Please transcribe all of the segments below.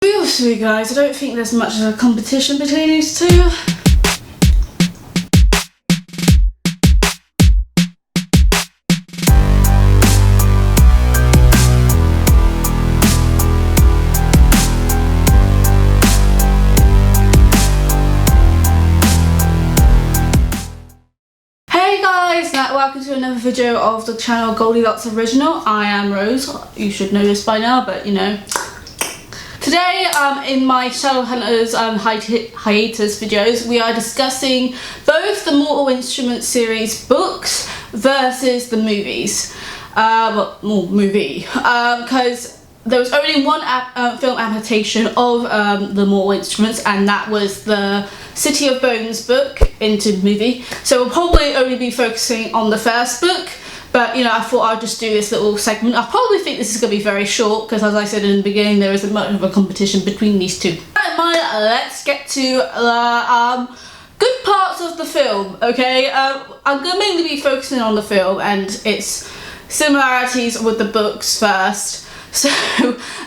To be honest with you guys, I don't think there's much of a competition between these two. Welcome to another video of the channel Goldilocks Original. I am Rose. You should know this by now, but you know. Today, in my Shadowhunters hiatus videos, we are discussing both the Mortal Instruments series books versus the movies. Because there was only one film adaptation of the Mortal Instruments, and that was the City of Bones book into movie. So we'll probably only be focusing on the first book, but you know, I thought I'd just do this little segment. I probably think this is going to be very short because, as I said in the beginning, there isn't much of a competition between these two. Let's get to the good parts of the film. Okay, I'm going to mainly be focusing on the film and its similarities with the books first. So,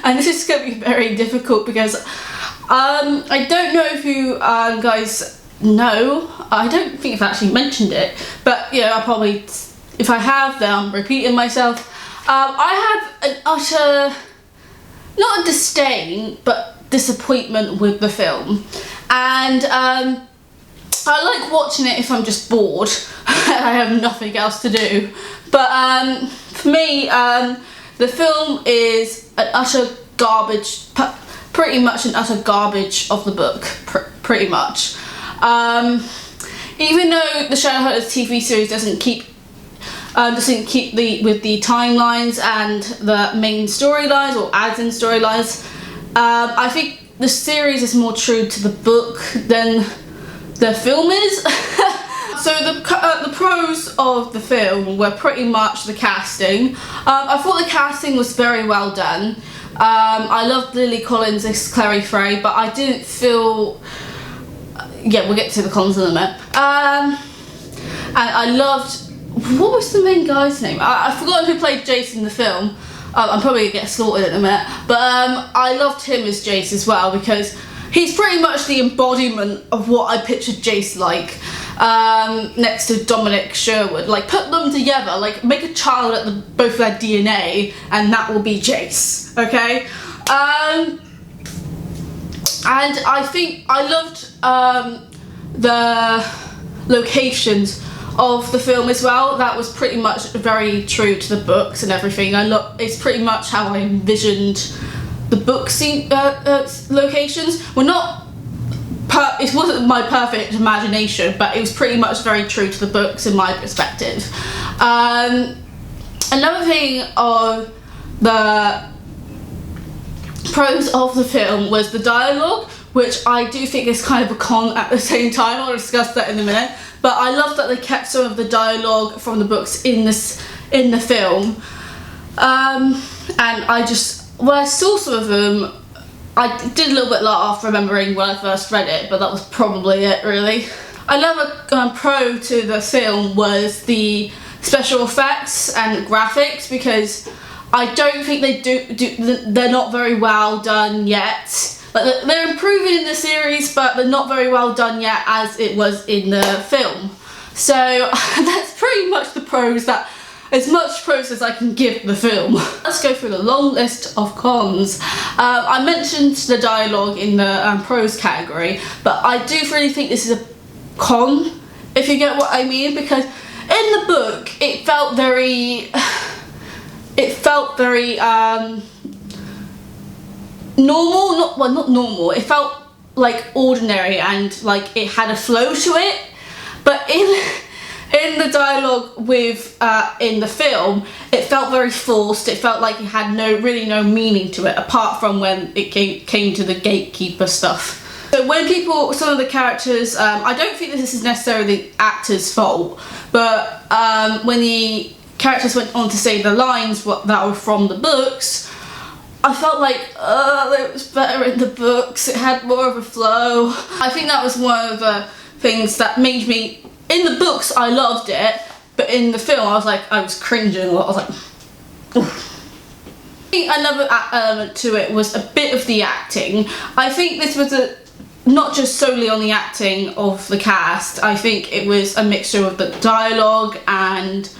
and this is going to be very difficult because I don't know if you guys know, I don't think I've actually mentioned it, but you know, I probably, if I have, then I'm repeating myself. I have an utter, not a disdain, but disappointment with the film. And I like watching it if I'm just bored and I have nothing else to do. But for me, the film is an utter garbage, pretty much an utter garbage of the book, pretty much. Even though the Shadowhunters TV series doesn't keep with the timelines and the main storylines, or adds in storylines, I think the series is more true to the book than the film is. So the pros of the film were pretty much the casting. I thought the casting was very well done. I loved Lily Collins as Clary Frey, but I didn't feel... yeah, we'll get to the cons in a minute. And I loved... what was the main guy's name? I've forgotten who played Jace in the film. I'm probably going to get slaughtered in a minute. But I loved him as Jace as well, because he's pretty much the embodiment of what I pictured Jace like. Next to Dominic Sherwood. Like, put them together, like make a child at both their DNA, and that will be Jace, okay? And I think I loved the locations of the film as well. That was pretty much very true to the books and everything. It's pretty much how I envisioned the book scene locations. Well, not it wasn't my perfect imagination, but it was pretty much very true to the books in my perspective. Another thing of the pros of the film was the dialogue, which I do think is kind of a con at the same time. I'll discuss that in a minute. But I love that they kept some of the dialogue from the books in the film. And I just, when I saw some of them, I did a little bit laugh remembering when I first read it, but that was probably it, really. Another pro to the film was the special effects and graphics, because I don't think they're not very well done yet. Like, they're improving in the series, but they're not very well done yet as it was in the film. So that's pretty much the pros, that as much pros as I can give the film. Let's go through the long list of cons. I mentioned the dialogue in the pros category, but I do really think this is a con, if you get what I mean, because in the book it felt very normal, not normal, it felt like ordinary and like it had a flow to it. But in the dialogue with in the film, it felt very forced. It felt like it had really no meaning to it, apart from when it came to the gatekeeper stuff. So when some of the characters, I don't think this is necessarily the actor's fault, but when the characters went on to say the lines that were from the books, I felt like, it was better in the books, it had more of a flow. I think that was one of the things that made me, in the books I loved it, but in the film I was cringing a lot. I was like, oof. think another element to it was a bit of the acting. I think this was not just solely on the acting of the cast. I think it was a mixture of the dialogue and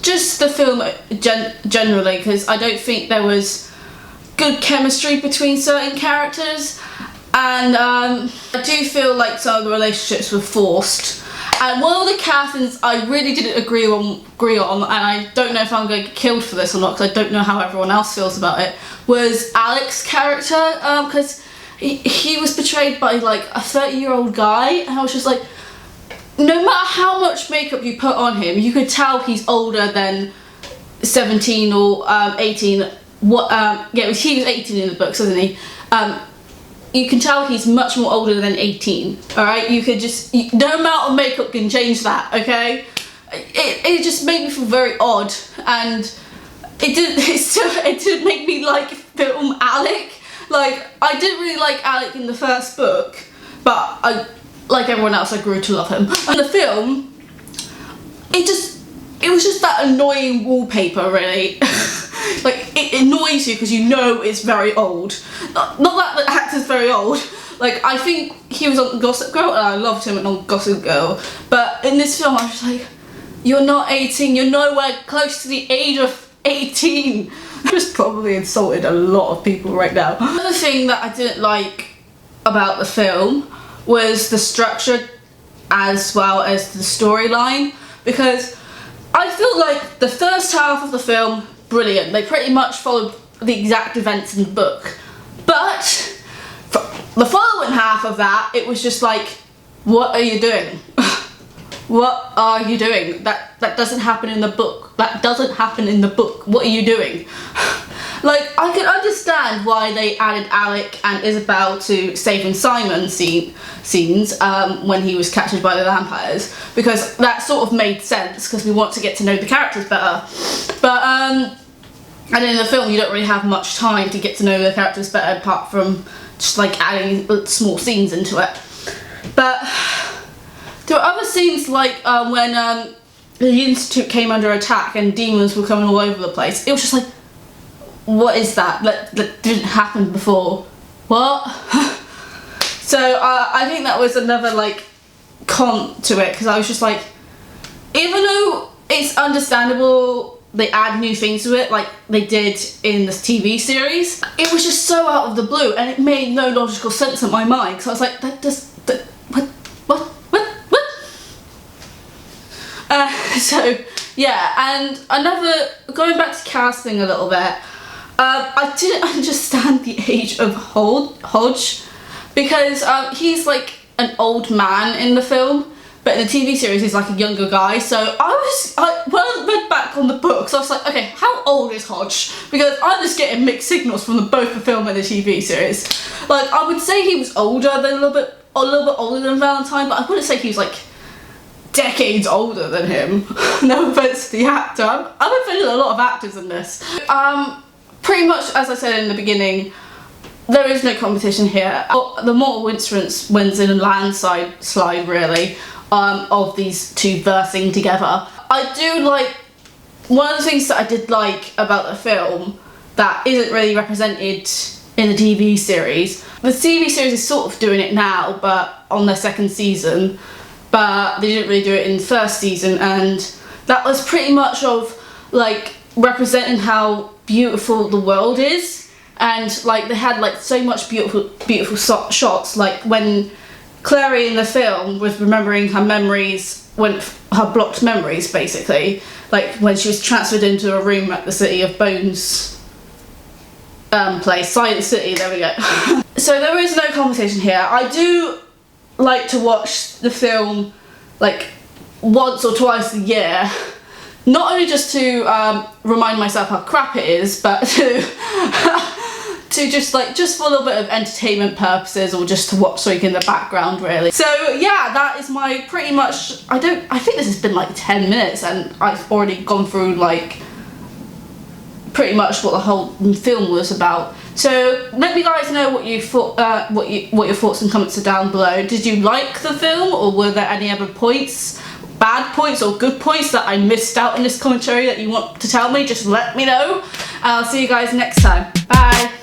just the film generally, because I don't think there was good chemistry between certain characters, and I do feel like some of the relationships were forced. And one of the castings I really didn't agree on, and I don't know if I'm going to get killed for this or not because I don't know how everyone else feels about it, was Alec's character, because he was portrayed by like a 30-year-old guy, and I was just like, no matter how much makeup you put on him, you could tell he's older than 17 or 18. Yeah, he was 18 in the books, wasn't he? You can tell he's much more older than 18, alright? You could just, no amount of makeup can change that, okay? It just made me feel very odd, and it did make me like film Alec. Like, I didn't really like Alec in the first book, but like everyone else, I grew to love him. In the film, it was just that annoying wallpaper, really. Like, it annoys you because you know it's very old. Not that the actor's very old. Like, I think he was on Gossip Girl and I loved him on Gossip Girl. But in this film, I was like, you're not 18, you're nowhere close to the age of 18. I just probably insulted a lot of people right now. Another thing that I didn't like about the film was the structure as well as the storyline, because I feel like the first half of the film, brilliant. They pretty much followed the exact events in the book. But for the following half of that, it was just like, what are you doing? What are you doing? That doesn't happen in the book. That doesn't happen in the book. What are you doing? Like, I can understand why they added Alec and Isabel to Saving Simon scenes when he was captured by the vampires, because that sort of made sense because we want to get to know the characters better. But and in the film you don't really have much time to get to know the characters better apart from just like adding small scenes into it. But there were other scenes like when the Institute came under attack and demons were coming all over the place. It was just like, what is that? That didn't happen before. What? So I think that was another like con to it, because I was just like, even though it's understandable they add new things to it like they did in the TV series, it was just so out of the blue and it made no logical sense in my mind, because I was like, what? So yeah, and going back to casting a little bit, I didn't understand the age of Hodge, because he's like an old man in the film, but in the TV series he's like a younger guy. So when I read back on the books, I was like, okay, how old is Hodge? Because I'm just getting mixed signals from both the film and the TV series. Like, I would say he was older than a little bit older than Valentine, but I wouldn't say he was like decades older than him. No offense to the actor. I'm offending a lot of actors in this. Pretty much, as I said in the beginning, there is no competition here. The Mortal Instruments wins in a landslide, really, of these two versing together. I do like, one of the things that I did like about the film that isn't really represented in the TV series. The TV series is sort of doing it now, but on their second season, but they didn't really do it in the first season, and that was pretty much of like representing how beautiful the world is. And like they had like so much beautiful shots, like when Clary in the film was remembering her memories, her blocked memories basically, like when she was transferred into a room at the City of Bones place, Silent City, there we go. So there is no competition here. I do like to watch the film like once or twice a year, not only just to remind myself how crap it is, but to just for a little bit of entertainment purposes, or just to watch something in the background, really. So yeah, that is my pretty much, I think this has been like 10 minutes and I've already gone through like pretty much what the whole film was about. So let me guys know what you thought, what your thoughts and comments are down below. Did you like the film, or were there any other points bad points or good points that I missed out in this commentary that you want to tell me, just let me know. I'll see you guys next time. Bye.